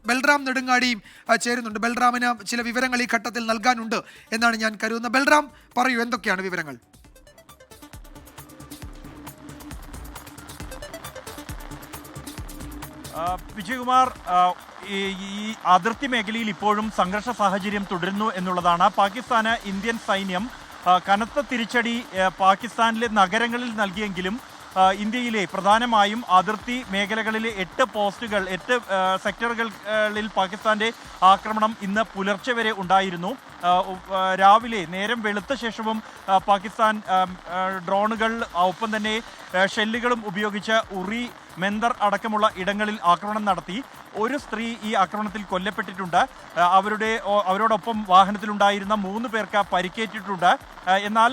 ബൽറാം നെടുങ്ങാടിയും ചേരുന്നുണ്ട്. ബൽറാമിന് ചില വിവരങ്ങൾ ഈ ഘട്ടത്തിൽ നൽകാനുണ്ട് എന്നാണ് ഞാൻ കരുതുന്നത്. ബൽറാം, പറയൂ, എന്തൊക്കെയാണ് വിവരങ്ങൾ? വിജയകുമാർ, ഈ അതിർത്തി മേഖലയിൽ ഇപ്പോഴും സംഘർഷ സാഹചര്യം തുടരുന്നു എന്നുള്ളതാണ്. പാകിസ്ഥാന് ഇന്ത്യൻ സൈന്യം കനത്ത തിരിച്ചടി പാകിസ്ഥാനിലെ നഗരങ്ങളിൽ നൽകിയെങ്കിലും ഇന്ത്യയിലെ പ്രധാനമായും അതിർത്തി മേഖലകളിലെ 8 സെക്ടറുകളിൽ പാകിസ്ഥാന്റെ ആക്രമണം ഇന്ന് പുലർച്ചെ വരെ ഉണ്ടായിരുന്നു. രാവിലെ നേരം വെളുത്ത ശേഷവും പാകിസ്ഥാൻ ഡ്രോണുകൾ ഒപ്പം തന്നെ ഷെല്ലുകളും ഉപയോഗിച്ച് ഉറി, മെന്ദർ അടക്കമുള്ള ഇടങ്ങളിൽ ആക്രമണം നടത്തി. ഒരു സ്ത്രീ ഈ ആക്രമണത്തിൽ കൊല്ലപ്പെട്ടിട്ടുണ്ട്. അവരോടൊപ്പം വാഹനത്തിലുണ്ടായിരുന്ന 3 പേർക്ക് പരിക്കേറ്റിട്ടുണ്ട്. എന്നാൽ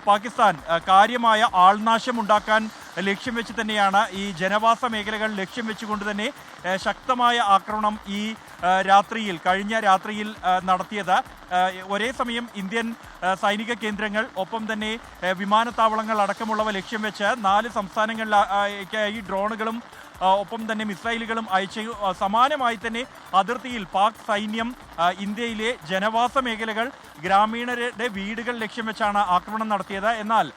പാകിസ്ഥാൻ കാര്യമായ ആൾനാശം ഉണ്ടാക്കാൻ ലക്ഷ്യം വെച്ച് തന്നെയാണ് ഈ ജനവാസ മേഖലകൾ ലക്ഷ്യം വെച്ചുകൊണ്ട് തന്നെ ശക്തമായ ആക്രമണം കഴിഞ്ഞ രാത്രിയിൽ നടത്തിയത്. ഒരേ സമയം ഇന്ത്യൻ സൈനിക കേന്ദ്രങ്ങൾ ഒപ്പം തന്നെ വിമാനത്താവളങ്ങൾ അടക്കമുള്ളവ ലക്ഷ്യം വെച്ച് 4 സംസ്ഥാനങ്ങളിലായി ഡ്രോണുകളും ഒപ്പം തന്നെ മിസൈലുകളും അയച്ചു. സമാനമായി തന്നെ അതിർത്തിയിൽ പാക് സൈന്യം ഇന്ത്യയിലെ ജനവാസ മേഖലകൾ, ഗ്രാമീണരുടെ വീടുകൾ ലക്ഷ്യം വെച്ചാണ് ആക്രമണം നടത്തിയത്. എന്നാൽ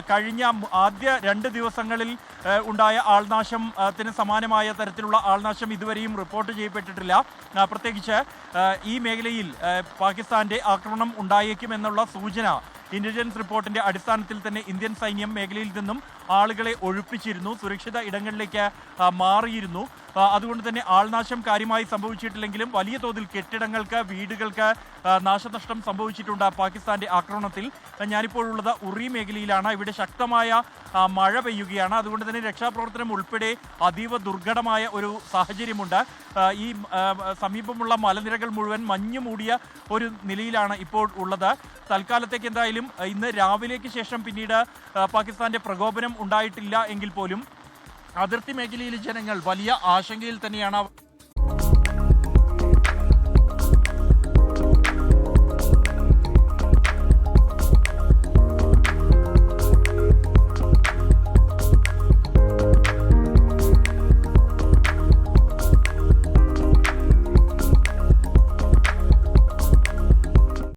കഴിഞ്ഞ ആദ്യ 2 ദിവസങ്ങളിൽ ഉണ്ടായ ആൾനാശത്തിന് സമാനമായ തരത്തിലുള്ള ആൾനാശം ഇതുവരെയും റിപ്പോർട്ട് ചെയ്യപ്പെട്ടിട്ടില്ല. പ്രത്യേകിച്ച് ഈ മേഖലയിൽ പാകിസ്ഥാന്റെ ആക്രമണം ഉണ്ടായേക്കുമെന്നുള്ള സൂചന ഇന്റലിജൻസ് റിപ്പോർട്ടിന്റെ അടിസ്ഥാനത്തിൽ തന്നെ ഇന്ത്യൻ സൈന്യം മേഖലയിൽ നിന്നും ആളുകളെ ഒഴിപ്പിച്ചിരുന്നു, സുരക്ഷിത ഇടങ്ങളിലേക്ക് മാറിയിരുന്നു. അതുകൊണ്ട് തന്നെ ആൾനാശം കാര്യമായി സംഭവിച്ചിട്ടില്ലെങ്കിലും വലിയ തോതിൽ കെട്ടിടങ്ങൾക്ക്, വീടുകൾക്ക് നാശനഷ്ടം സംഭവിച്ചിട്ടുണ്ട് പാകിസ്ഥാന്റെ ആക്രമണത്തിൽ. ഞാനിപ്പോഴുള്ളത് ഉറി മേഖലയിലാണ്. ഇവിടെ ശക്തമായ മഴ പെയ്യുകയാണ്. അതുകൊണ്ട് തന്നെ രക്ഷാപ്രവർത്തനം ഉൾപ്പെടെ അതീവ ദുർഘടമായ ഒരു സാഹചര്യമുണ്ട്. ഈ സമീപമുള്ള മലനിരകൾ മുഴുവൻ മഞ്ഞു മൂടിയ ഒരു നിലയിലാണ് ഇപ്പോൾ ഉള്ളത്. തൽക്കാലത്തേക്ക് എന്തായാലും ഇന്ന് രാവിലേക്ക് ശേഷം പിന്നീട് പാകിസ്ഥാന്റെ പ്രകോപനം ഉണ്ടായിട്ടില്ല എങ്കിൽ പോലും അതിർത്തി മേഖലയിലെ ജനങ്ങൾ വലിയ ആശങ്കയിൽ തന്നെയാണ്.